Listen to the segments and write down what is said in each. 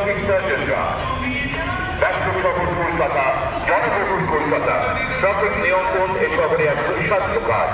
Traffic সার্জনরা ব্যস্ত শহর কলকাতা, জনবহুল কলকাতা, ট্রাফিক নিয়ন্ত্রণ এ শহরে এক দুঃসাধ্য কাজ।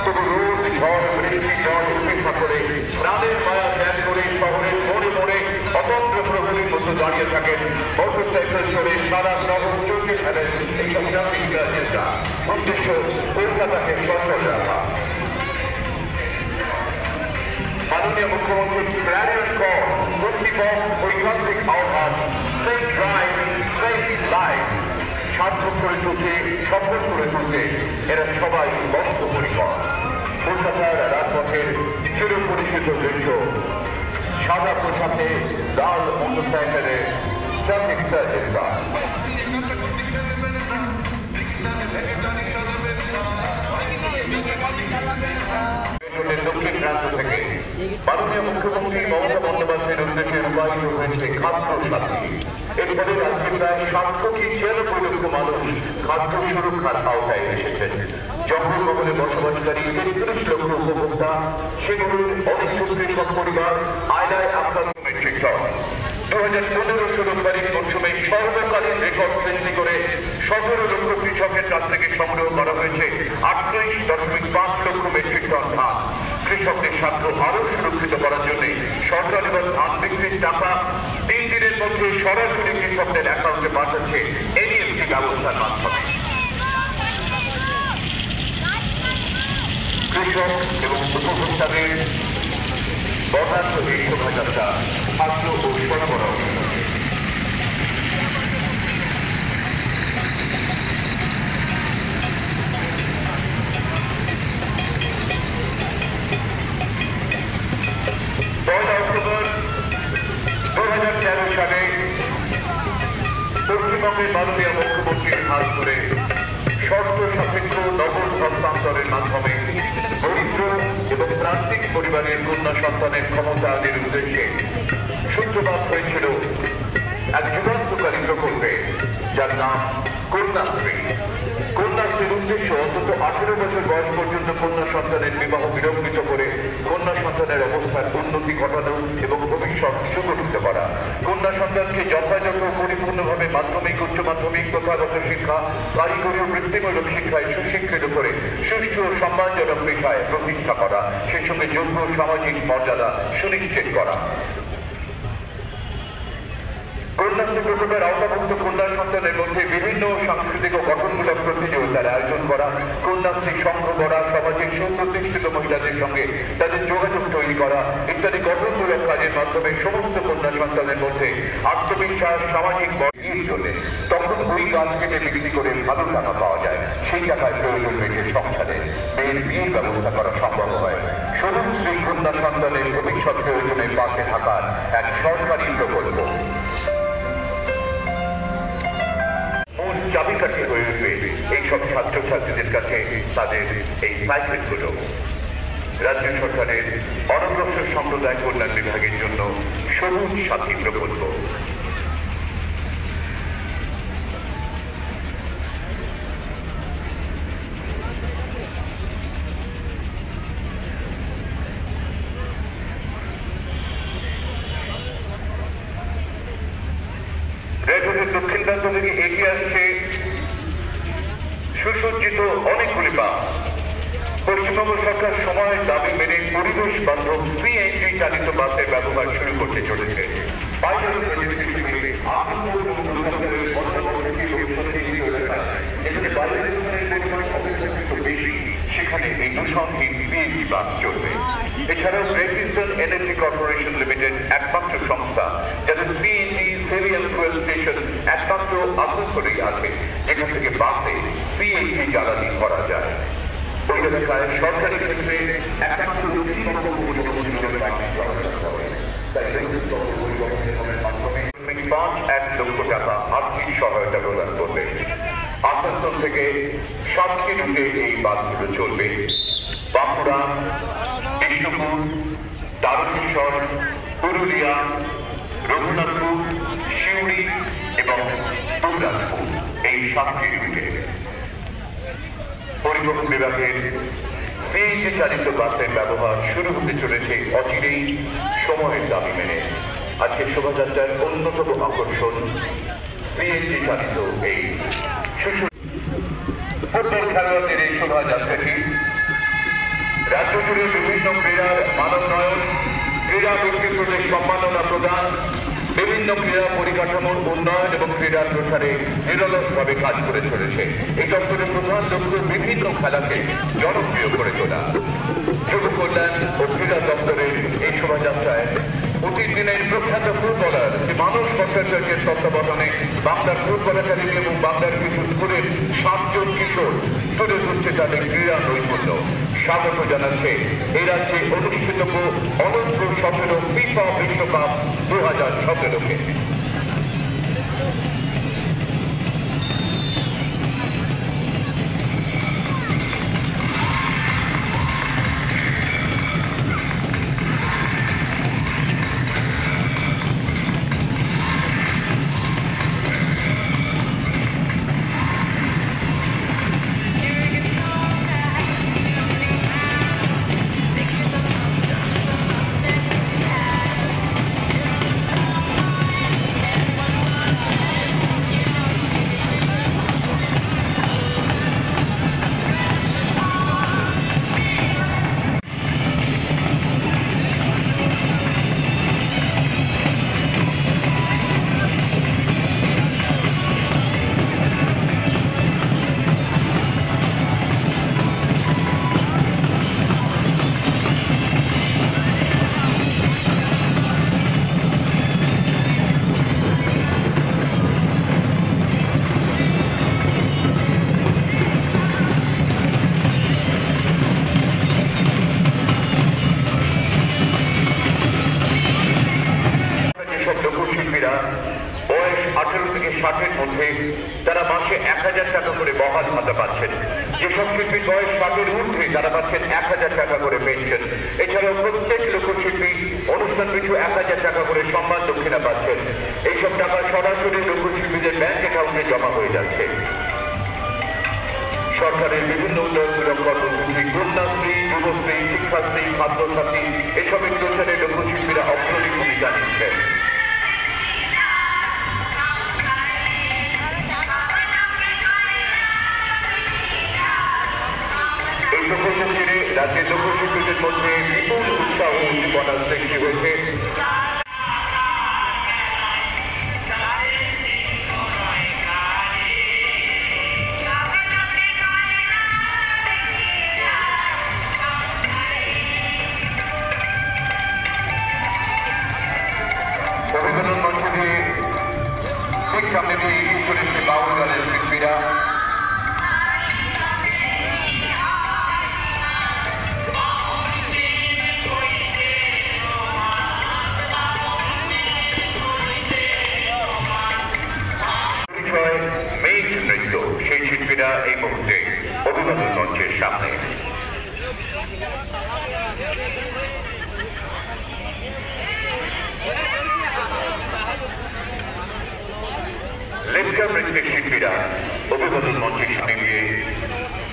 তবু রোদ, ঝড়, বৃষ্টি, জল উপেক্ষা করে প্রাণের মায়া ত্যাগ করে শহরের মোড়ে মোড়ে অতন্ত্র প্রহরীর মতো দাঁড়িয়ে থাকেন মোটরসাইকেল চড়ে সারা শহর চলতে ফেলেন এইসব ট্রাফিক সার্জনরা। উদ্দেশ্য কলকাতাকে সচল রাখা। মাননীয় মুখ্যমন্ত্রী ক্ল্যারিয়ন কল, কর্তৃপক্ষ ঐকান্তিক আহ্বান, সেফ ড্রাইভ, সেফ লাইফ সার্থক করে তুলতে, সফল করে তুলতে এরা সবাই বদ্ধপরিকর। কলকাতার রাজপথের চিরপরিচিত দৃশ্য, সাদা পোশাকে লাল মোটরসাইকেলে ট্রাফিক সার্জনরা। দক্ষিণ প্রান্ত থেকে মাননীয় মুখ্যমন্ত্রী মমতা বন্দ্যোপাধ্যায়ের উদ্দেশ্যে রূপায়িত হয়েছে খাদ্য সাথী। এর ফলে রাজ্যে প্রায় 796 লক্ষ মানুষ খাদ্য সুরক্ষার আওতায় এসেছেন। জঙ্গলমহলে বসবাসকারী 33 লক্ষ উপভোক্তা, সেগুলোর অনেক কৃষক পরিবার আয়নায় আক্রান্ত মেট্রিক টন। 2015-16 খরিফ মৌসুমে সর্বকালীন রেকর্ড সৃষ্টি করে 17 লক্ষ কৃষকের কাছ থেকে সংগ্রহ করা হয়েছে 38.5 লক্ষ মেট্রিক টন ধান। কৃষকদের স্বার্থ আরও সুরক্ষিত করার জন্য সরকার এবার ধান বিক্রির টাকা 3 দিনের মধ্যে সরাসরি কৃষকদের অ্যাকাউন্টে পাঠাচ্ছে এনইএফটি ব্যবস্থার মাধ্যমে। কৃষক এবং উপভোক্তাদের বর্ণাঢ্য এই শোভাযাত্রা খাদ্য ও সরবরাহ। অক্টোবর 2013 সালে পশ্চিমবঙ্গের মাননীয় মুখ্যমন্ত্রীর হাত ধরে শর্ত সাপেক্ষ নগদ হস্তান্তরের মাধ্যমে দরিদ্র এবং প্রান্তিক পরিবারের কন্যা সন্তানের ক্ষমতায়নের উদ্দেশ্যে সূত্রপাত হয়েছিল এক যুগান্তকারী প্রকল্পে, যার নাম কন্যাশ্রী। কন্যাশ্রীর উদ্দেশ্য অন্তত 18 বছর বয়স পর্যন্ত কন্যা সন্তানের বিবাহ বিলম্বিত করে কন্যা সন্তানের অবস্থার উন্নতি ঘটানো এবং ভবিষ্যৎ সুগঠিত করা। কন্যা সন্তানকে যথাযথ পরিপূর্ণভাবে মাধ্যমিক, উচ্চ মাধ্যমিক, প্রথাগত শিক্ষা, কারিগরি ও বৃত্তিমূলক শিক্ষায় সুশিক্ষিত করে সুষ্ঠু ও সম্মানজনক পেশায় প্রতিষ্ঠা করা, সেই সঙ্গে যোগ্য সামাজিক মর্যাদা সুনিশ্চিত করা। কন্যাশ্রী প্রকল্পের আওতাভুক্ত কন্যা সন্তানের মধ্যে বিভিন্ন সাংস্কৃতিক ও গঠনমূলক প্রতিযোগিতার আয়োজন করা, কন্যাশ্রী সংঘ করা, সমাজের সুপ্রতিষ্ঠিত মহিলাদের সঙ্গে তাদের যোগাযোগ তৈরি করা ইত্যাদি গঠনমূলক কাজের মাধ্যমে সমস্ত কন্যা সন্তানের মধ্যে আত্মবিশ্বাস, সামাজিক বর্গের জন্য তখন ওই গাছ কেটে বিক্রি করে ভালো টাকা পাওয়া যায়। সেই টাকায় প্রয়োজন রেখে সংসারে মেয়ের বিয়ের ব্যবস্থা করা সম্ভব হয়। সরুণ স্ত্রী কন্যা সন্তানের ভবিষ্যৎ প্রয়োজনের পাশে থাকার এক সরকারি প্রকল্প। চাবিকাঠি হয়ে উঠবে এইসব ছাত্রছাত্রীদের কাছে তাদের এই সাইকেলগুলো। রাজ্য সরকারের অনগ্রসর সম্প্রদায় কল্যাণ বিভাগের জন্য সবুজ সাথী প্রকল্প। দক্ষিণ প্রান্ত থেকে এগিয়ে আসছে সুসজ্জিত অনেকগুলি বাস। পশ্চিমবঙ্গ সরকার সময়ের দাবি মেনে পরিবেশ বান্ধব সিএনজি চালিত বাসের ব্যবহার শুরু করতে চলেছে। সেখানে এই দূষণহীন সিএনজি বাস চলবে। এছাড়াও great eastern energy corporation limited একমাত্র সংস্থা যাদের সিএনজি সিরিয়াল ফুয়েল স্টেশন একমাত্র আসানসোলেই আছে, যেখান থেকে বাসে সিএনজি জ্বালানি করা যায়। ওই এলাকায় সরকারি ক্ষেত্রে একমাত্র মাধ্যমে 5 লক্ষ টাকা আর্থিক সহায়তা প্রদান করবে। আসানসোল থেকে 7 রুটে এই বাসগুলো চলবে। বাঁকুড়া, বিষ্ণুপুর, তারকেশ্বর, পুরুলিয়া, রঘুনাথপুর, সিউড়ি এবং দুর্গাপুর এই 7 রুটে। পরিবহন বিভাগের সিএনজি চালিত বাসের ব্যবহার শুরু হতে চলেছে অচিরেই সময়ের দাবি মেনে। আজকের শোভাযাত্রার অন্যতম আকর্ষণ বিএনপি চালিত এই শিশু ফুটবল খেলোয়াড়দের এই শোভাযাত্রাটি রাজ্য জুড়ে বিভিন্ন ক্রীড়ার মানোন্নয়ন, ক্রীড়া ব্যক্তিত্বদের সম্মাননা প্রদান, বিভিন্ন ক্রীড়া পরিকাঠামোর উন্নয়ন এবং ক্রীড়ার প্রসারে নিরলসভাবে কাজ করে চলেছে। এই দপ্তরের প্রধান লক্ষ্য বিভিন্ন খেলাকে জনপ্রিয় করে তোলা। যুব কল্যাণ ও ক্রীড়া দপ্তরের এই শোভাযাত্রায় অতীত দিনের প্রখ্যাত ফুটবলার মানস ভট্টাচার্যের তত্ত্বাবধানে বাংলার ফুটবল একাডেমি এবং বাংলার কিছু স্কুলের 7 জন কিশোর তুলে ধরছে তাদের ক্রীড়া নৈপুণ্য। স্বাগত জানাচ্ছে এই রাজ্যে অনুষ্ঠিতব্য অনন্ত 17 ফিফা বিশ্বকাপ 2017-কে। বয়স 18 থেকে 60-এর মধ্যে তারা মাসে 1000 টাকা করে বহাল ভাতা পাচ্ছেন। যেসব শিল্পীর বয়স 60-এর ঊর্ধ্বে তারা পাচ্ছেন 1000 টাকা করে পেনশন। এছাড়াও প্রত্যেক লোকশিল্পী অনুষ্ঠান পিছু 1000 টাকা করে সম্মান দক্ষিণা পাচ্ছেন। এইসব টাকা সরাসরি লোকশিল্পীদের ব্যাংক অ্যাকাউন্টে জমা হয়ে যাচ্ছে। সরকারের বিভিন্ন উন্নয়নমূলক কর্মসূচি, কন্যাশ্রী, যুবশ্রী, শিক্ষাশ্রী, খাদ্যসাথী এসবের প্রচারে লোকশিল্পীরা অগ্রণী ভূমিকা নিচ্ছেন। রাজ্যের লোকশিল্পীদের মধ্যে বিপুল উৎসাহ উদ্দীপনার সৃষ্টি হয়েছে। অভিনন্দন মঞ্চ দিয়ে ঠিক সামনে দিয়ে এগিয়ে চলেছে বাউল গানের শিল্পীরা। সেই শিল্পীরা এই মুহূর্তে অভিনন্দন মঞ্চের সামনে। লেপচা নৃত্যের শিল্পীরা অভিনন্দন মঞ্চের সামনে গিয়ে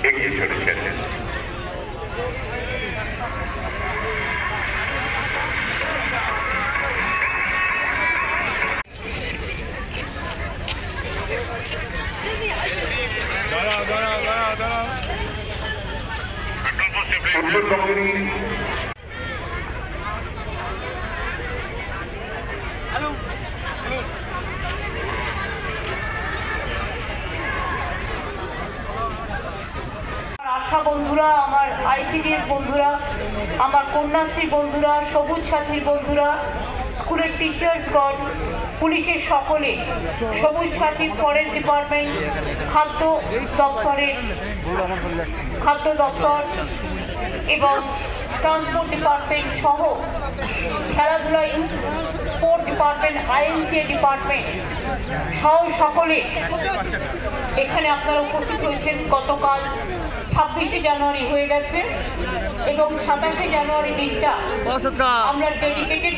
এগিয়ে চলেছেন। উত্তরবঙ্গেরই আশা বন্ধুরা, আমার আইসিডিএস বন্ধুরা, আমার কন্যাশ্রী বন্ধুরা, সবুজ সাথীর বন্ধুরা, স্কুলের টিচার্সগণ, পুলিশের সকলে, সবুজ সাথী, ফরেস্ট ডিপার্টমেন্ট, খাদ্য দপ্তর এবং ট্রান্সপোর্ট ডিপার্টমেন্ট সহ খেলাধুলা স্পোর্ট ডিপার্টমেন্ট, আইএনসিএ ডিপার্টমেন্ট সহ সকলে এখানে আপনারা উপস্থিত হয়েছেন। গতকাল 26শে জানুয়ারি হয়ে গেছে এবং 27শে জানুয়ারি দিনটা আমরা ডেডিকেটেড